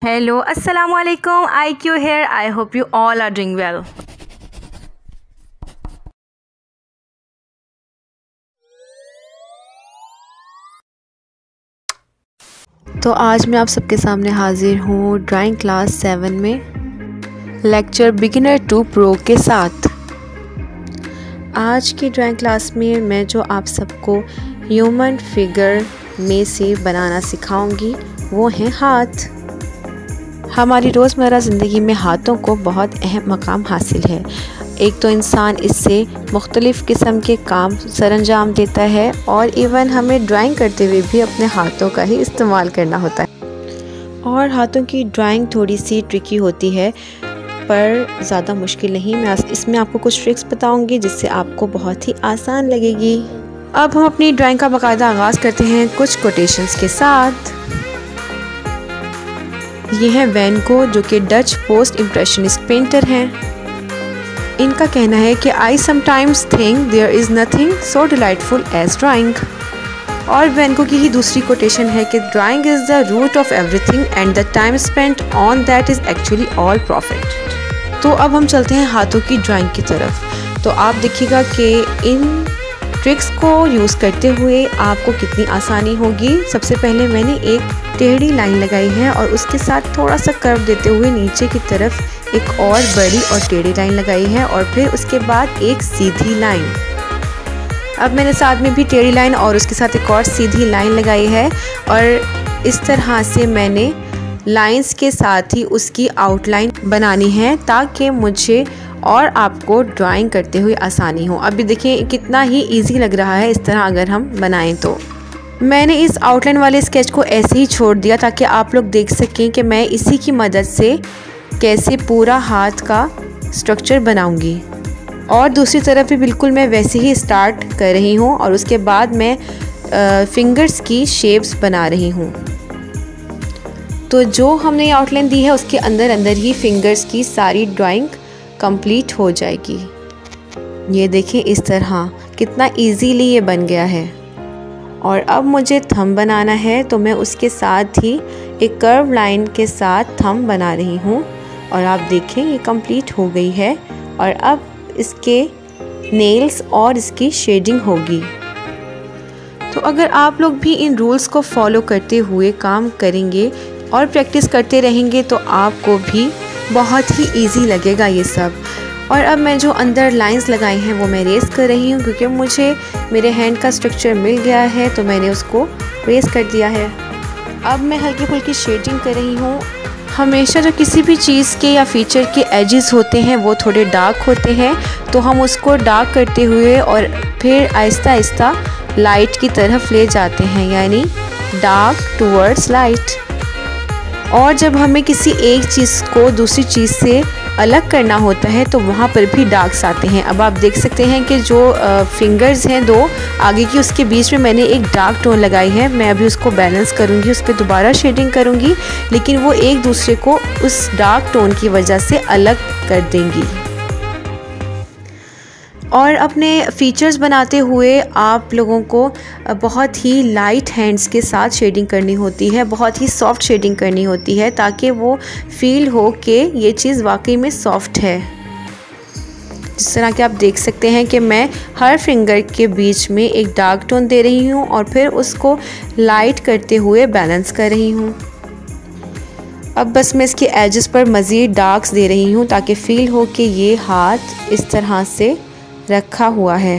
Hello, Assalamu alaikum. IQ here. I hope you all are doing well. तो आज मैं आप सबके सामने हाजिर हूँ ड्राइंग क्लास 7 में लेक्चर बिगिनर टू प्रो के साथ। आज की ड्राइंग क्लास में मैं जो आप सबको ह्यूमन फिगर में से बनाना सिखाऊंगी वो हैं हाथ। हमारी रोज़मर्रा ज़िंदगी में हाथों को बहुत अहम मकाम हासिल है। एक तो इंसान इससे मुख्तलिफ़ किस्म के काम सरअंजाम देता है और इवन हमें ड्राइंग करते हुए भी अपने हाथों का ही इस्तेमाल करना होता है। और हाथों की ड्राइंग थोड़ी सी ट्रिकी होती है पर ज़्यादा मुश्किल नहीं। मैं इसमें आपको कुछ ट्रिक्स बताऊंगी जिससे आपको बहुत ही आसान लगेगी। अब हम अपनी ड्राइंग का बाकायदा आगाज़ करते हैं कुछ कोटेशंस के साथ। ये है वैन गो जो कि डच पोस्ट इम्प्रेशनिस्ट पेंटर हैं। इनका कहना है कि I sometimes think there is nothing so delightful as drawing. और वैन गो की ही दूसरी कोटेशन है कि drawing is the root of everything and the time spent on that is actually all profit. तो अब हम चलते हैं हाथों की ड्राइंग की तरफ। तो आप देखिएगा कि इन ट्रिक्स को यूज़ करते हुए आपको कितनी आसानी होगी। सबसे पहले मैंने एक टेढ़ी लाइन लगाई है और उसके साथ थोड़ा सा कर्व देते हुए नीचे की तरफ एक और बड़ी और टेढ़ी लाइन लगाई है और फिर उसके बाद एक सीधी लाइन। अब मैंने साथ में भी टेढ़ी लाइन और उसके साथ एक और सीधी लाइन लगाई है और इस तरह से मैंने लाइंस के साथ ही उसकी आउटलाइन बनानी है ताकि मुझे और आपको ड्राइंग करते हुए आसानी हो। अभी देखिए कितना ही इजी लग रहा है इस तरह अगर हम बनाएं तो। मैंने इस आउटलाइन वाले स्केच को ऐसे ही छोड़ दिया ताकि आप लोग देख सकें कि मैं इसी की मदद से कैसे पूरा हाथ का स्ट्रक्चर बनाऊंगी। और दूसरी तरफ भी बिल्कुल मैं वैसे ही स्टार्ट कर रही हूँ और उसके बाद मैं फिंगर्स की शेप्स बना रही हूँ। तो जो हमने आउटलाइन दी है उसके अंदर अंदर ही फिंगर्स की सारी ड्राइंग कंप्लीट हो जाएगी। ये देखें इस तरह कितना इजीली ये बन गया है। और अब मुझे थंब बनाना है तो मैं उसके साथ ही एक कर्व लाइन के साथ थंब बना रही हूँ और आप देखें ये कंप्लीट हो गई है। और अब इसके नेल्स और इसकी शेडिंग होगी। तो अगर आप लोग भी इन रूल्स को फॉलो करते हुए काम करेंगे और प्रैक्टिस करते रहेंगे तो आपको भी बहुत ही इजी लगेगा ये सब। और अब मैं जो अंदर लाइंस लगाई हैं वो मैं रेस कर रही हूँ क्योंकि मुझे मेरे हैंड का स्ट्रक्चर मिल गया है तो मैंने उसको रेस कर दिया है। अब मैं हल्की फुल्की शेडिंग कर रही हूँ। हमेशा जो किसी भी चीज़ के या फीचर के एजेस होते हैं वो थोड़े डार्क होते हैं तो हम उसको डार्क करते हुए और फिर आहिस्ता आहिस्ता लाइट की तरफ ले जाते हैं, यानी डार्क टूवर्ड्स लाइट। और जब हमें किसी एक चीज़ को दूसरी चीज़ से अलग करना होता है तो वहाँ पर भी डार्क्स आते हैं। अब आप देख सकते हैं कि जो फिंगर्स हैं दो आगे की उसके बीच में मैंने एक डार्क टोन लगाई है। मैं अभी उसको बैलेंस करूँगी, उस पर दोबारा शेडिंग करूँगी लेकिन वो एक दूसरे को उस डार्क टोन की वजह से अलग कर देंगी। और अपने फीचर्स बनाते हुए आप लोगों को बहुत ही लाइट हैंड्स के साथ शेडिंग करनी होती है, बहुत ही सॉफ्ट शेडिंग करनी होती है ताकि वो फील हो कि ये चीज़ वाकई में सॉफ्ट है। जिस तरह कि आप देख सकते हैं कि मैं हर फिंगर के बीच में एक डार्क टोन दे रही हूँ और फिर उसको लाइट करते हुए बैलेंस कर रही हूँ। अब बस मैं इसके एजेस पर मज़ीद डार्क्स दे रही हूँ ताकि फ़ील हो कि ये हाथ इस तरह से रखा हुआ है।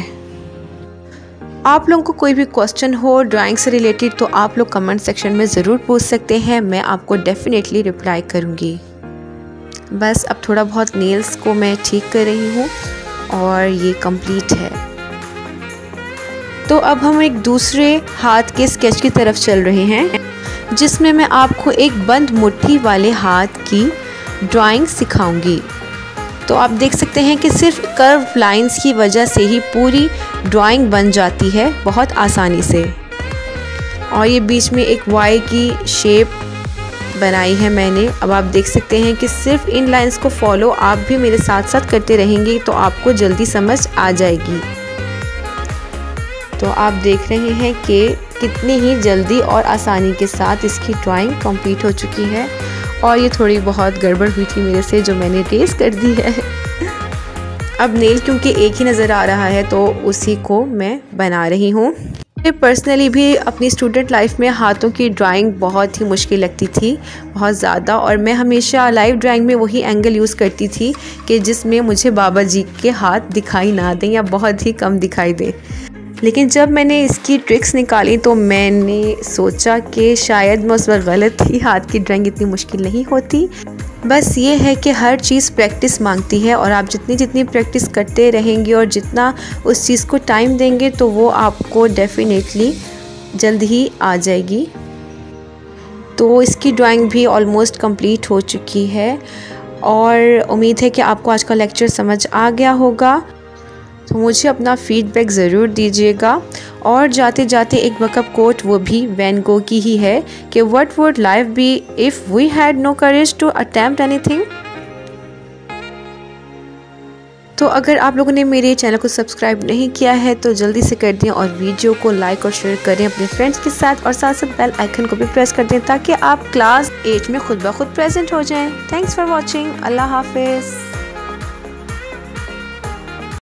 आप लोगों को कोई भी क्वेश्चन हो ड्राइंग से रिलेटेड तो आप लोग कमेंट सेक्शन में ज़रूर पूछ सकते हैं, मैं आपको डेफिनेटली रिप्लाई करूँगी। बस अब थोड़ा बहुत नेल्स को मैं ठीक कर रही हूँ और ये कंप्लीट है। तो अब हम एक दूसरे हाथ के स्केच की तरफ चल रहे हैं जिसमें मैं आपको एक बंद मुट्ठी वाले हाथ की ड्राइंग सिखाऊंगी। तो आप देख सकते हैं कि सिर्फ कर्व लाइंस की वजह से ही पूरी ड्राइंग बन जाती है बहुत आसानी से। और ये बीच में एक वाई की शेप बनाई है मैंने। अब आप देख सकते हैं कि सिर्फ इन लाइंस को फॉलो आप भी मेरे साथ साथ करते रहेंगे तो आपको जल्दी समझ आ जाएगी। तो आप देख रहे हैं कि कितनी ही जल्दी और आसानी के साथ इसकी ड्राइंग कंप्लीट हो चुकी है। और ये थोड़ी बहुत गड़बड़ हुई थी मेरे से जो मैंने टेस्ट कर दी है। अब नेल क्योंकि एक ही नज़र आ रहा है तो उसी को मैं बना रही हूँ। मुझे पर्सनली भी अपनी स्टूडेंट लाइफ में हाथों की ड्राइंग बहुत ही मुश्किल लगती थी, बहुत ज़्यादा। और मैं हमेशा लाइव ड्राइंग में वही एंगल यूज़ करती थी कि जिसमें मुझे बाबा जी के हाथ दिखाई ना दें या बहुत ही कम दिखाई दें। लेकिन जब मैंने इसकी ट्रिक्स निकाली तो मैंने सोचा कि शायद मैं उस वक्त गलत थी, हाथ की ड्राइंग इतनी मुश्किल नहीं होती। बस ये है कि हर चीज़ प्रैक्टिस मांगती है और आप जितनी प्रैक्टिस करते रहेंगे और जितना उस चीज़ को टाइम देंगे तो वो आपको डेफिनेटली जल्द ही आ जाएगी। तो इसकी ड्राइंग भी ऑलमोस्ट कंप्लीट हो चुकी है और उम्मीद है कि आपको आज का लेक्चर समझ आ गया होगा। तो मुझे अपना फीडबैक ज़रूर दीजिएगा। और जाते जाते एक बैकअप कोट वो भी वैन गो की ही है कि what would life be if we had no courage to attempt anything. तो अगर आप लोगों ने मेरे चैनल को सब्सक्राइब नहीं किया है तो जल्दी से कर दें और वीडियो को लाइक और शेयर करें अपने फ्रेंड्स के साथ और साथ साथ बेल आइकन को भी प्रेस कर दें ताकि आप क्लास 8 में खुद ब खुद प्रेजेंट हो जाएं। Thanks for watching. अल्लाह हाफिज़।